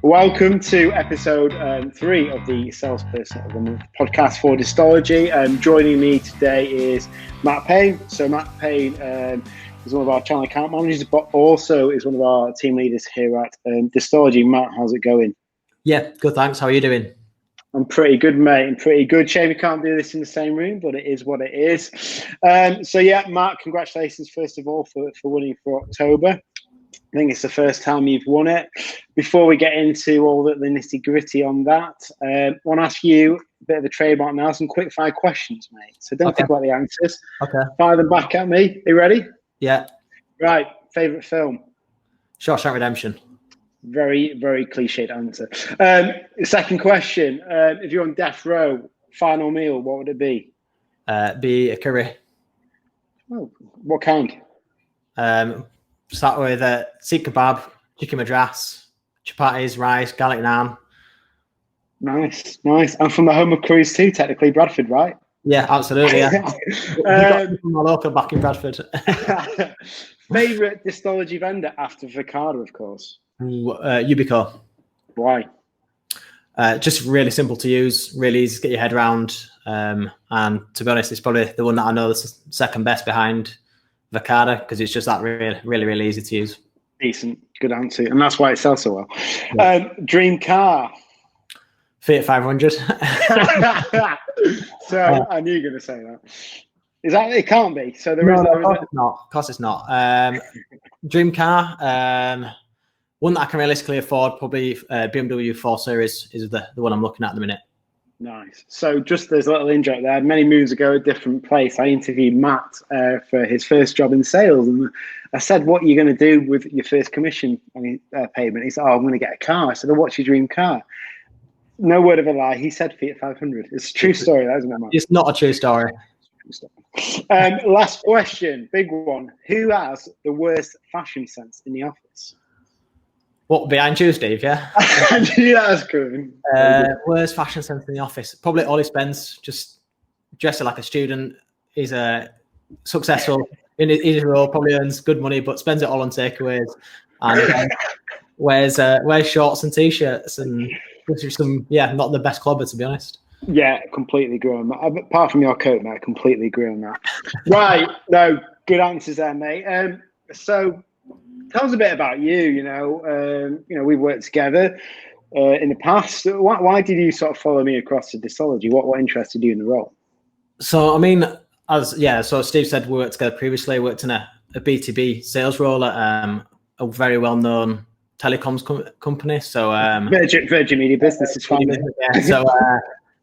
Welcome to episode 3 of the Salesperson of the Month podcast for Distology. Joining me today is Matt Paine. So Matt Paine is one of our channel account managers, but also is one of our team leaders here at Distology. Matt, how's it going? Yeah, good, thanks. How are you doing? I'm pretty good, mate. I'm pretty good. Shame we can't do this in the same room, but it is what it is. Matt, congratulations, first of all, for winning for October. I think it's the first time you've won it. Before we get into all the nitty gritty on that, I want to ask you a bit of a trademark now, some quick fire questions, mate. So don't think about the answers. Okay. Fire them back at me. Are you ready? Yeah. Right. Favourite film? Shawshank Redemption. Very, very cliched answer. Second question. If you're on death row, final meal, what would it be? Be a curry. Oh, what kind? Start with seekh kebab, chicken madras, chapatis, rice, garlic naan. Nice. And from the home of curries too, technically Bradford, right? Yeah, absolutely. Yeah. My local back in Bradford. Favourite Distology vendor after Verkada, of course. Ubico. Why? Just really simple to use, really easy to get your head around. And to be honest, it's probably the one that I know that's second best behind Verkada, because it's just that really easy to use. Decent, good answer, and that's why it sells so well. Yeah. Dream car? Fiat 500. So I knew you were going to say that. Is that it? Can't be. So there is. Of course it's not. Dream car. One that I can realistically afford, probably BMW 4 Series is the one I'm looking at the minute. Nice. So just there's a little inject there. Many moons ago, a different place, I interviewed Matt for his first job in sales. And I said, what are you going to do with your first commission payment? He said, I'm going to get a car. I said, what's your dream car? No word of a lie. He said Fiat 500. It's a true story, isn't it, Matt? It's not a true story. Last question, big one. Who has the worst fashion sense in the office? What, behind you, Steve, yeah? Yeah, that's good. Worst fashion sense in the office? Probably Ollie Spence, just dressing like a student. He's successful in his role, probably earns good money, but spends it all on takeaways. And wears shorts and T-shirts and not the best clubber, to be honest. Yeah, completely agree on that. Apart from your coat, mate, I completely agree on that. Right, no, good answers there, mate. So tell us a bit about you. We've worked together in the past. Why did you sort of follow me across to Distology? What interested you in the role? So, I mean, so Steve said we worked together previously. I worked in a B2B sales role at a very well-known telecoms company. So Virgin Media Business is fine.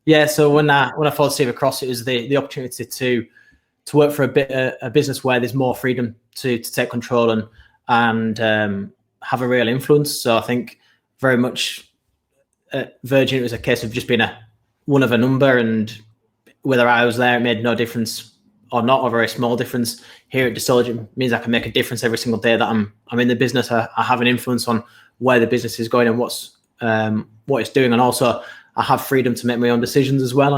Yeah. So when I followed Steve across, it was the opportunity to work for a business where there's more freedom to take control and have a real influence. So I think very much at Virgin, it was a case of just being one of a number, and whether I was there, it made no difference or not, or a very small difference. Here at Distology, it means I can make a difference every single day that I'm in the business. I have an influence on where the business is going and what it's doing, and also I have freedom to make my own decisions as well.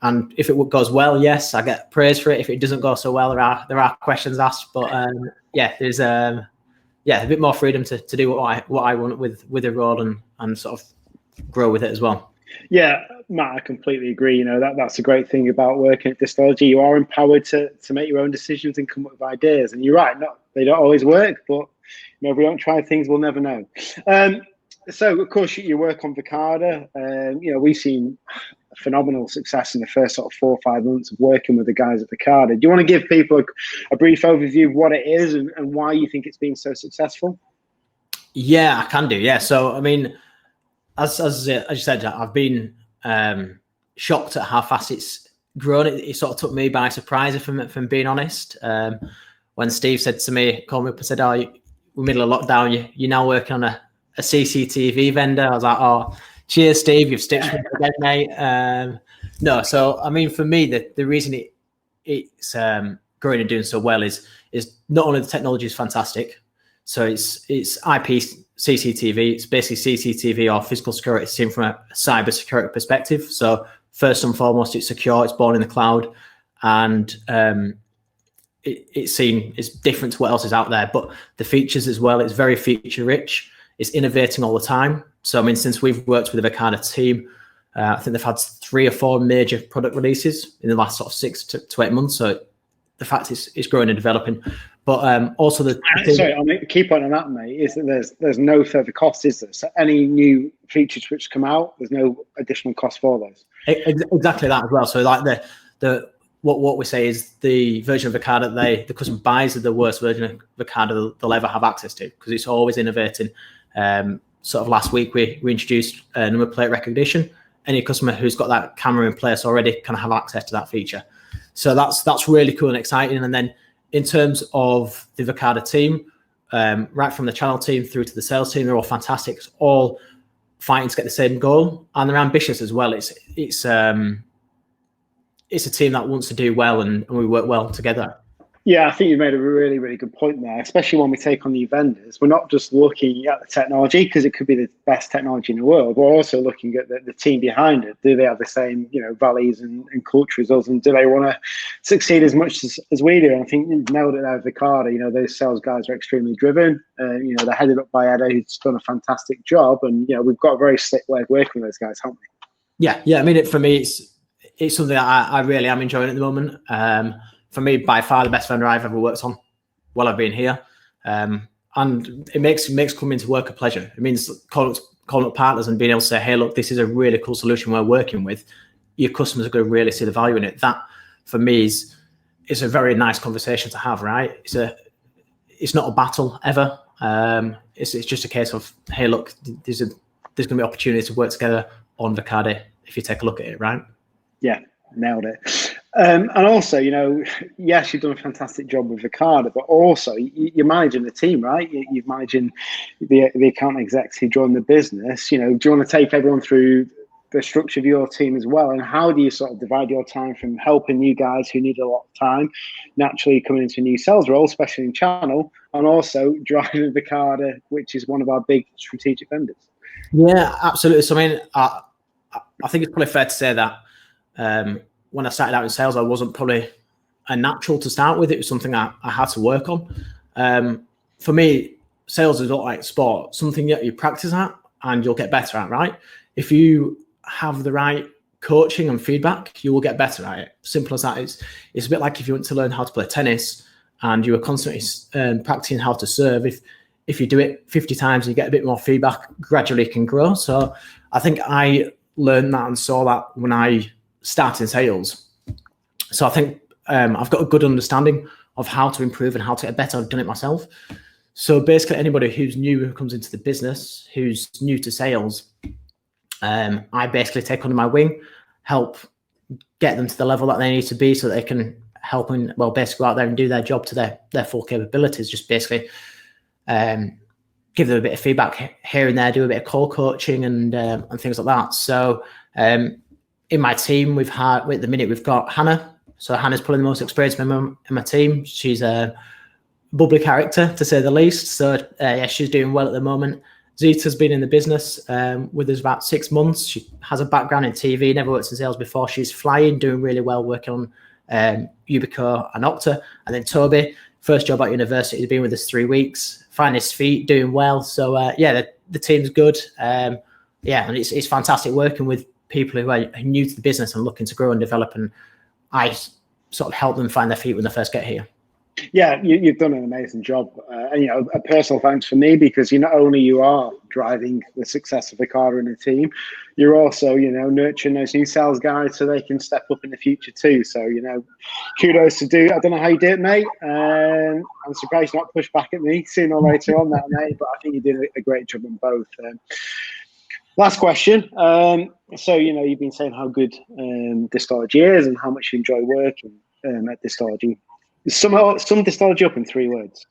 And if it goes well, yes, I get praise for it. If it doesn't go so well, there are questions asked. But there's a bit more freedom to do what I want with a role and sort of grow with it as well. Yeah, Matt, I completely agree. That's a great thing about working at Distology. You are empowered to make your own decisions and come up with ideas. And you're right, they don't always work, but if we don't try things, we'll never know. So, of course, you work on Verkada. We've seen phenomenal success in the first sort of 4 or 5 months of working with the guys at Verkada. Do you want to give people a brief overview of what it is and why you think it's been so successful? Yeah, I can do. Yeah. So, I mean, as you said, I've been shocked at how fast it's grown. It sort of took me by surprise, if I'm being honest. When Steve said to me, called me up and said, we're middle of lockdown, you're now working on a CCTV vendor. I was like, oh, cheers, Steve, you've stitched me again, mate. No, so I mean, for me, the reason it's growing and doing so well is not only the technology is fantastic, so it's IP CCTV, it's basically CCTV or physical security seen from a cyber security perspective. So first and foremost, it's secure, it's born in the cloud, and it's different to what else is out there. But the features as well, it's very feature rich. it's innovating all the time. So I mean, since we've worked with the Verkada team, I think they've had 3 or 4 major product releases in the last sort of 6 to 8 months. So the fact it's growing and developing, but also sorry, I'll make a key point on that, mate, is that there's no further cost, is there? So any new features which come out, there's no additional cost for those. Exactly that as well. So like what we say is the version of Verkada the customer buys the worst version of Verkada they'll ever have access to, because it's always innovating. Sort of last week we introduced number plate recognition. Any customer who's got that camera in place already can have access to that feature. So that's really cool and exciting. And then in terms of the Verkada team, right from the channel team through to the sales team, they're all fantastic. It's all fighting to get the same goal, and they're ambitious as well. It's a team that wants to do well, and we work well together. Yeah, I think you've made a really, really good point there, especially when we take on new vendors. We're not just looking at the technology, because it could be the best technology in the world. We're also looking at the team behind it. Do they have the same, values and culture as us? And do they want to succeed as much as we do? And I think you've nailed it there with Verkada. Those sales guys are extremely driven. They're headed up by Edo, who's done a fantastic job. And, we've got a very slick way of working with those guys, haven't we? Yeah. I mean, for me, it's something that I really am enjoying at the moment. For me, by far the best vendor I've ever worked on while I've been here. And it makes coming to work a pleasure. It means calling up partners and being able to say, hey, look, this is a really cool solution we're working with. Your customers are going to really see the value in it. That, for me, is a very nice conversation to have, right? It's not a battle ever. It's just a case of, hey, look, there's going to be opportunity to work together on Verkada if you take a look at it, right? Yeah, nailed it. And also, yes, you've done a fantastic job with Verkada, but also you're managing the team, right? You're managing the account execs who join the business. Do you want to take everyone through the structure of your team as well? And how do you sort of divide your time from helping you guys who need a lot of time, naturally coming into a new sales role, especially in channel, and also driving Verkada, which is one of our big strategic vendors? Yeah, absolutely. So, I mean, I think it's probably fair to say that when I started out in sales, I wasn't probably a natural to start with. It was something I had to work on. For me, sales is not like sport, something that you practice at and you'll get better at, right? If you have the right coaching and feedback, you will get better at it. Simple as that. It's a bit like if you want to learn how to play tennis and you are constantly practicing how to serve. If you do it 50 times and you get a bit more feedback, gradually it can grow. So I think I learned that and saw that when I started in sales. So I think I've got a good understanding of how to improve and how to get better. I've done it myself. So basically anybody who's new, who comes into the business, who's new to sales, I basically take under my wing, help get them to the level that they need to be so they can help them, basically go out there and do their job to their full capabilities. Just basically give them a bit of feedback here and there, do a bit of call coaching and things like that. So in my team, at the minute, we've got Hannah. So Hannah's probably the most experienced member in my team. She's a bubbly character, to say the least. So she's doing well at the moment. Zita's been in the business with us about 6 months. She has a background in TV, never worked in sales before. She's flying, doing really well, working on Ubico and Okta. And then Toby, first job at university, he's been with us 3 weeks, finding his feet, doing well. So the team's good. And it's fantastic working with people who are new to the business and looking to grow and develop. And I sort of help them find their feet when they first get here. Yeah, you've done an amazing job. And, a personal thanks for me, because not only you are driving the success of Verkada and the team, you're also, nurturing those new sales guys so they can step up in the future too. So, kudos to do. I don't know how you did it, mate. I'm surprised you not pushed back at me sooner or later on that, mate, but I think you did a great job on both. Last question. So, you've been saying how good Distology is and how much you enjoy working at Distology. Sum Distology up in 3 words.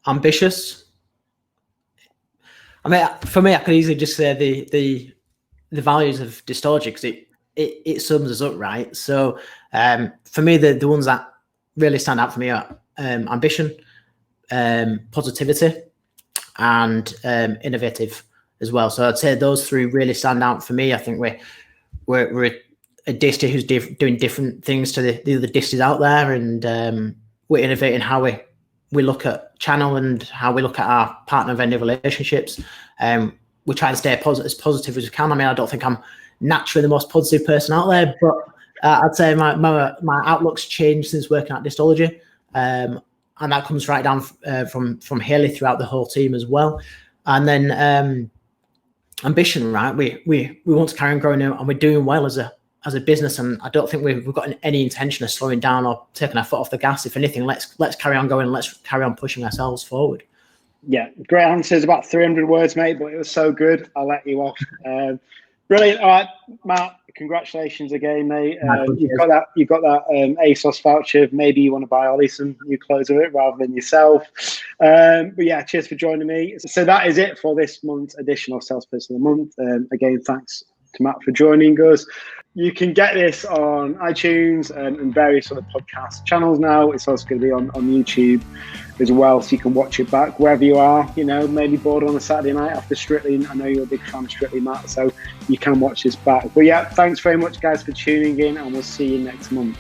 Ambitious. I mean, for me, I could easily just say the values of Distology, because it sums us up, right? So for me, the ones that really stand out for me are ambition, positivity, and innovative as well. So I'd say those 3 really stand out for me. I think we're a disty who's doing different things to the other disties out there, and we're innovating how we we look at channel and how we look at our partner vendor relationships. We try and stay as positive as we can. I mean, I don't think I'm naturally the most positive person out there, but I'd say my outlook's changed since working at Distology, and that comes right down from Haley throughout the whole team as well. And then ambition, right? We want to carry on growing, and we're doing well as a business, and I don't think we've got any intention of slowing down or taking our foot off the gas. If anything, let's carry on going. Let's carry on pushing ourselves forward. Yeah, great answers. About 300 words, mate, but it was so good. I'll let you off. Brilliant. All right, Matt. Congratulations again, mate. You've got that ASOS voucher. Maybe you want to buy Ollie some new clothes with it rather than yourself. But yeah, cheers for joining me. So that is it for this month's edition of Salesperson of the Month. Again, thanks to Matt for joining us. You can get this on iTunes and various other podcast channels now. It's also going to be on YouTube as well, so you can watch it back wherever you are. You know, maybe bored on a Saturday night after Strictly. I know you're a big fan of Strictly, Matt, so you can watch this back. But yeah, thanks very much, guys, for tuning in, and we'll see you next month.